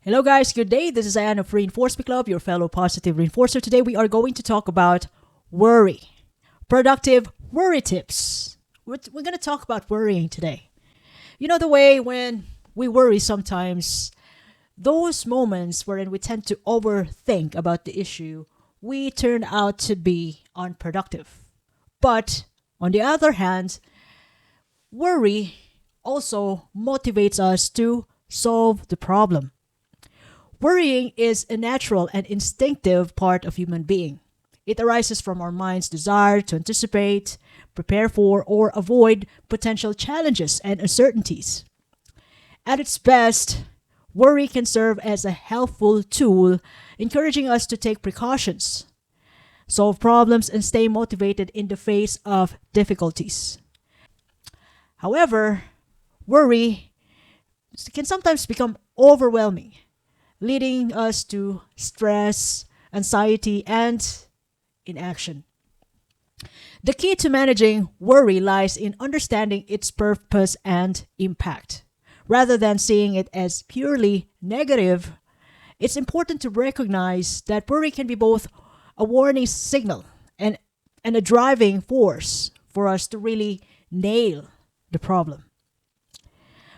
Hello guys, good day. This is Ayan of Reinforce Me Club, your fellow positive reinforcer. Today we are going to talk about worry. Productive worry tips. We're going to talk about worrying today. You know the way when we worry sometimes, those moments wherein we tend to overthink about the issue, we turn out to be unproductive. But on the other hand, worry also motivates us to solve the problem. Worrying is a natural and instinctive part of human being. It arises from our mind's desire to anticipate, prepare for, or avoid potential challenges and uncertainties. At its best, worry can serve as a helpful tool, encouraging us to take precautions, solve problems, and stay motivated in the face of difficulties. However, worry can sometimes become overwhelming, leading us to stress, anxiety, and inaction. The key to managing worry lies in understanding its purpose and impact. Rather than seeing it as purely negative, it's important to recognize that worry can be both a warning signal and a driving force for us to really nail the problem.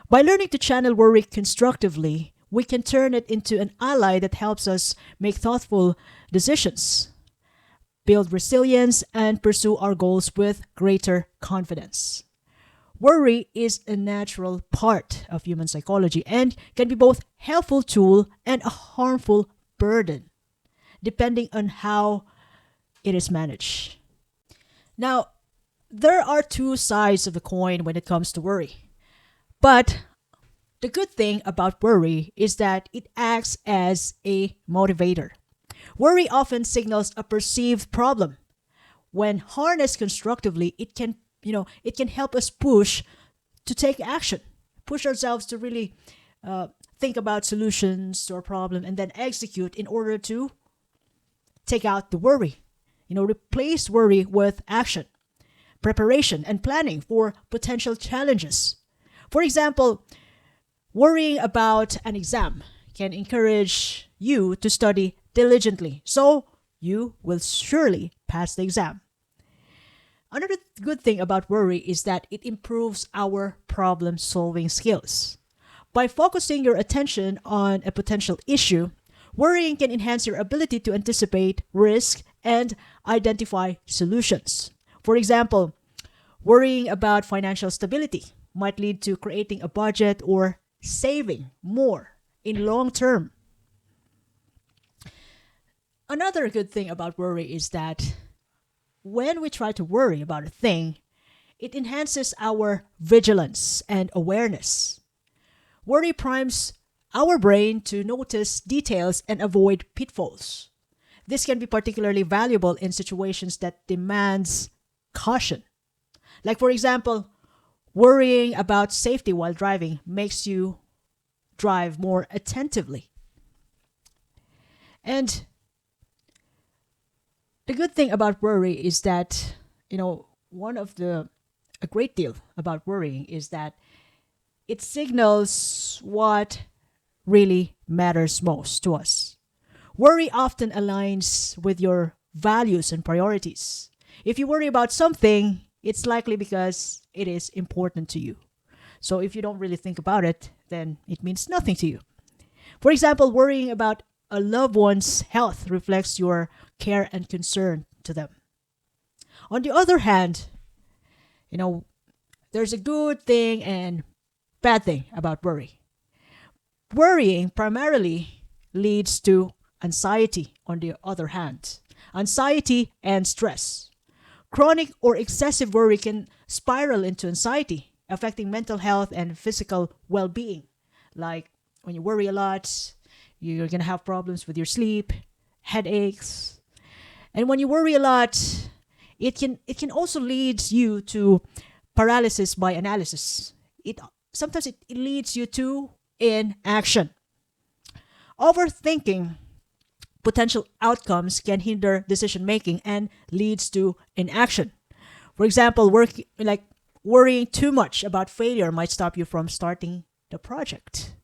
By learning to channel worry constructively, we can turn it into an ally that helps us make thoughtful decisions, build resilience, and pursue our goals with greater confidence. Worry is a natural part of human psychology and can be both helpful tool and a harmful burden, depending on how it is managed. Now, there are two sides of the coin when it comes to worry. But the good thing about worry is that it acts as a motivator. Worry often signals a perceived problem. When harnessed constructively, it can help us push to take action, push ourselves to really think about solutions to our problem and then execute in order to take out the worry. Replace worry with action, preparation, and planning for potential challenges. For example, worrying about an exam can encourage you to study diligently, so you will surely pass the exam. Another good thing about worry is that it improves our problem solving skills. By focusing your attention on a potential issue, worrying can enhance your ability to anticipate risk and identify solutions. For example, worrying about financial stability might lead to creating a budget or saving more in long term. Another good thing about worry is that when we try to worry about a thing, it enhances our vigilance and awareness. Worry primes our brain to notice details and avoid pitfalls. This can be particularly valuable in situations that demands caution. Like for example, worrying about safety while driving makes you drive more attentively. And the good thing about worry is that, a great deal about worrying is that it signals what really matters most to us. Worry often aligns with your values and priorities. If you worry about something, it's likely because it is important to you. So if you don't really think about it, then it means nothing to you. For example, worrying about a loved one's health reflects your care and concern to them. On the other hand, there's a good thing and bad thing about worry. Worrying primarily leads to anxiety, on the other hand. Anxiety and stress. Chronic or excessive worry can spiral into anxiety, affecting mental health and physical well being. Like when you worry a lot, you're going to have problems with your sleep, headaches. And when you worry a lot, it can also lead you to paralysis by analysis. Sometimes it leads you to inaction. Overthinking potential outcomes can hinder decision making and leads to inaction. For example, worrying too much about failure might stop you from starting the project.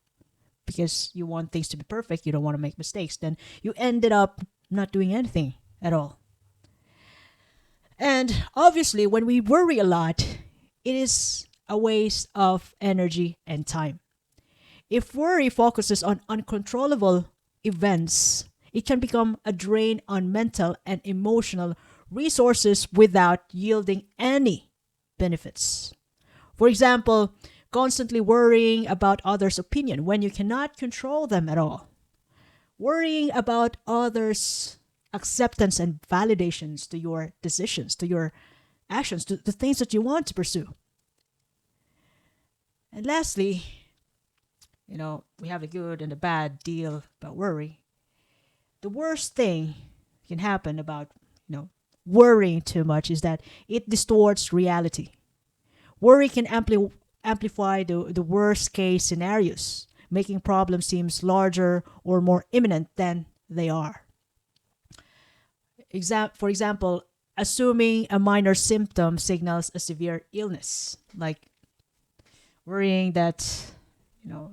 because you want things to be perfect, you don't want to make mistakes, then you ended up not doing anything at all. And obviously, when we worry a lot, it is a waste of energy and time. If worry focuses on uncontrollable events, it can become a drain on mental and emotional resources without yielding any benefits. For example, constantly worrying about others' opinion when you cannot control them at all. Worrying about others' acceptance and validations to your decisions, to your actions, to the things that you want to pursue. And lastly, we have a good and a bad deal about worry. The worst thing can happen about, worrying too much is that it distorts reality. Worry can amplify the worst case scenarios, making problems seem larger or more imminent than they are. For example, assuming a minor symptom signals a severe illness, like worrying that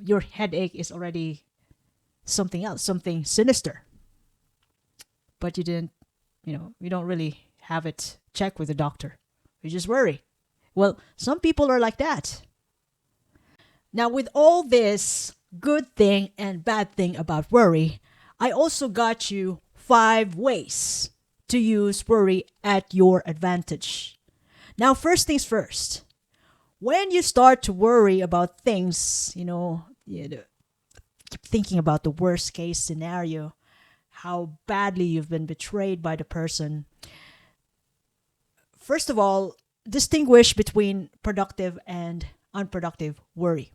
your headache is already something else, something sinister, but you don't really have it checked with the doctor. You just worry. Well, some people are like that. Now, with all this good thing and bad thing about worry, I also got you 5 ways to use worry at your advantage. Now, first things first. When you start to worry about things, you keep thinking about the worst case scenario, how badly you've been betrayed by the person. First of all, distinguish between productive and unproductive worry.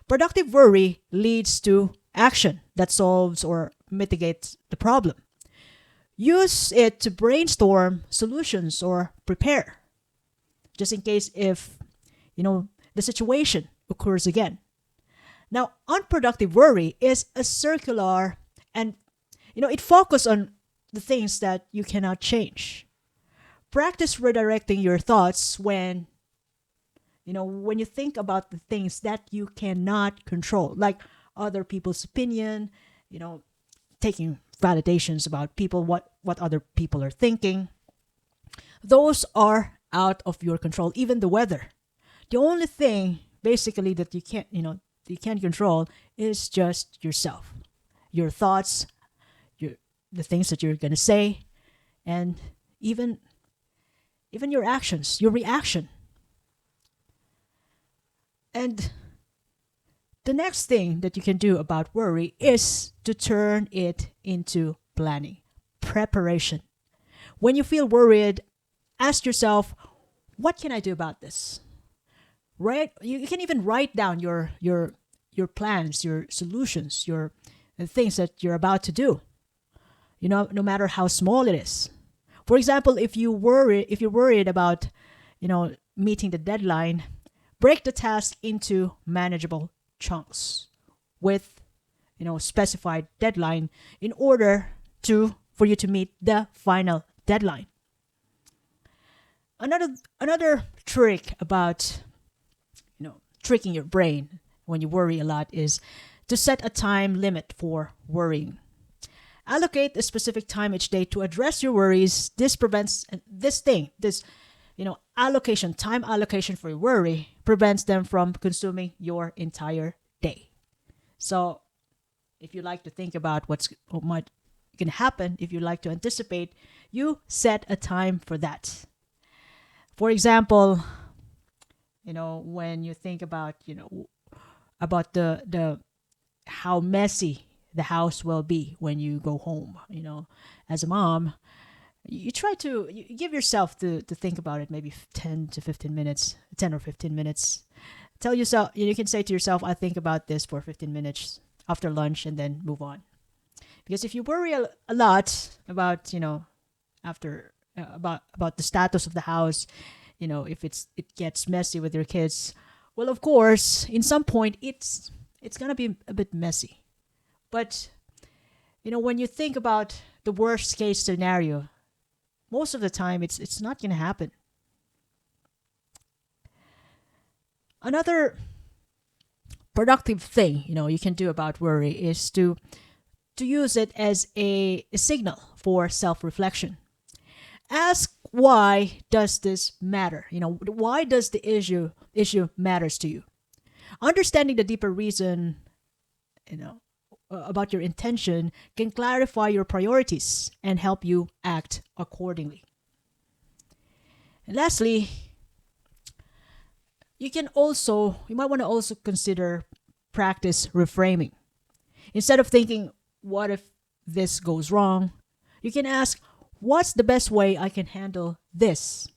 Productive worry leads to action that solves or mitigates the problem. Use it to brainstorm solutions or prepare, just in case if, the situation occurs again. Now, unproductive worry is a circular and, it focuses on the things that you cannot change. Practice redirecting your thoughts when you think about the things that you cannot control, like other people's opinion, taking validations about people, what other people are thinking. Those are out of your control, even the weather. The only thing basically that you can't control is just yourself, your thoughts, the things that you're going to say, and even your actions, your reaction. And the next thing that you can do about worry is to turn it into planning, preparation. When you feel worried, ask yourself, what can I do about this? Right? You can even write down your plans, your solutions, the things that you're about to do. No matter how small it is. For example, if you're worried about, meeting the deadline, break the task into manageable chunks with, specified deadline in order for you to meet the final deadline. Another trick about, tricking your brain when you worry a lot is to set a time limit for worrying. Allocate a specific time each day to address your worries. This prevents time allocation for your worry prevents them from consuming your entire day. So if you like to think about what might can happen, if you like to anticipate, you set a time for that. For example, when you think about, about the how messy the house will be when you go home, as a mom, you give yourself to think about it maybe 10 or 15 minutes. Tell yourself, you can say to yourself, I think about this for 15 minutes after lunch and then move on. Because if you worry a lot about, after about the status of the house, if it gets messy with your kids, well, of course, in some point it's going to be a bit messy. But, when you think about the worst case scenario, most of the time it's not going to happen. productive thing you can do about worry is to use it as a signal for self-reflection. Ask, why does this matter? Why does the issue matters to you? Understanding the deeper reason, you know, about your intention can clarify your priorities and help you act accordingly. And lastly, you might want to also consider practice reframing. Instead of thinking, what if this goes wrong? You can ask, what's the best way I can handle this?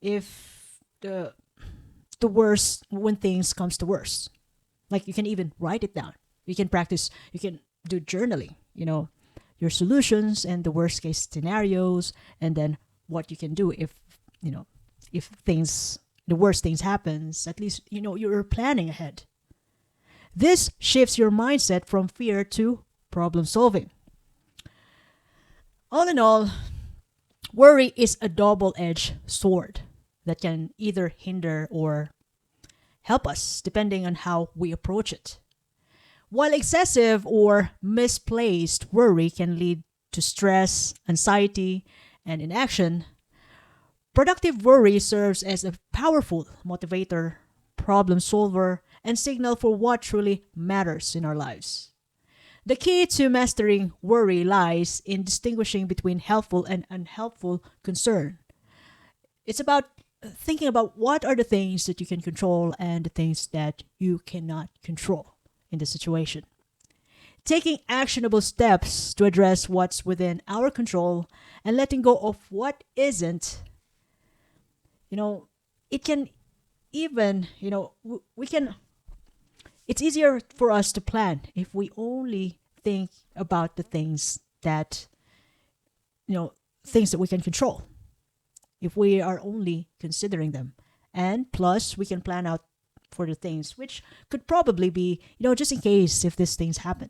If the worst, when things comes to worst, like you can even write it down. You can practice. You can do journaling. Your solutions and the worst case scenarios, and then what you can do if the worst things happens. At least you're planning ahead. This shifts your mindset from fear to problem solving. All in all, worry is a double-edged sword that can either hinder or help us depending on how we approach it. While excessive or misplaced worry can lead to stress, anxiety, and inaction, productive worry serves as a powerful motivator, problem solver, and signal for what truly matters in our lives. The key to mastering worry lies in distinguishing between helpful and unhelpful concern. It's about thinking about what are the things that you can control and the things that you cannot control in the situation. Taking actionable steps to address what's within our control and letting go of what isn't, it can even, we can, it's easier for us to plan if we only think about the things that, things that we can control. If we are only considering them. And plus, we can plan out for the things which could probably be, just in case if these things happen,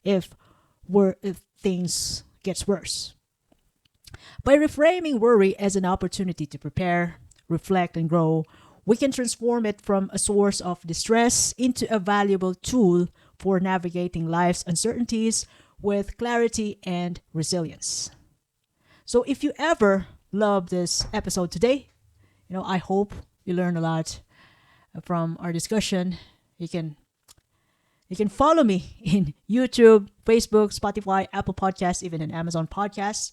if things gets worse. By reframing worry as an opportunity to prepare, reflect, and grow, we can transform it from a source of distress into a valuable tool for navigating life's uncertainties with clarity and resilience. So if you ever love this episode today, I hope you learn a lot from our discussion. You can follow me in YouTube, Facebook, Spotify, Apple Podcasts, even in Amazon Podcasts.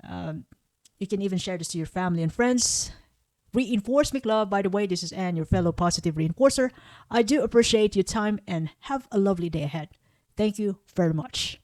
You can even share this to your family and friends. Reinforce me, love. By the way, this is Anne, your fellow positive reinforcer. I do appreciate your time and have a lovely day ahead. Thank you very much.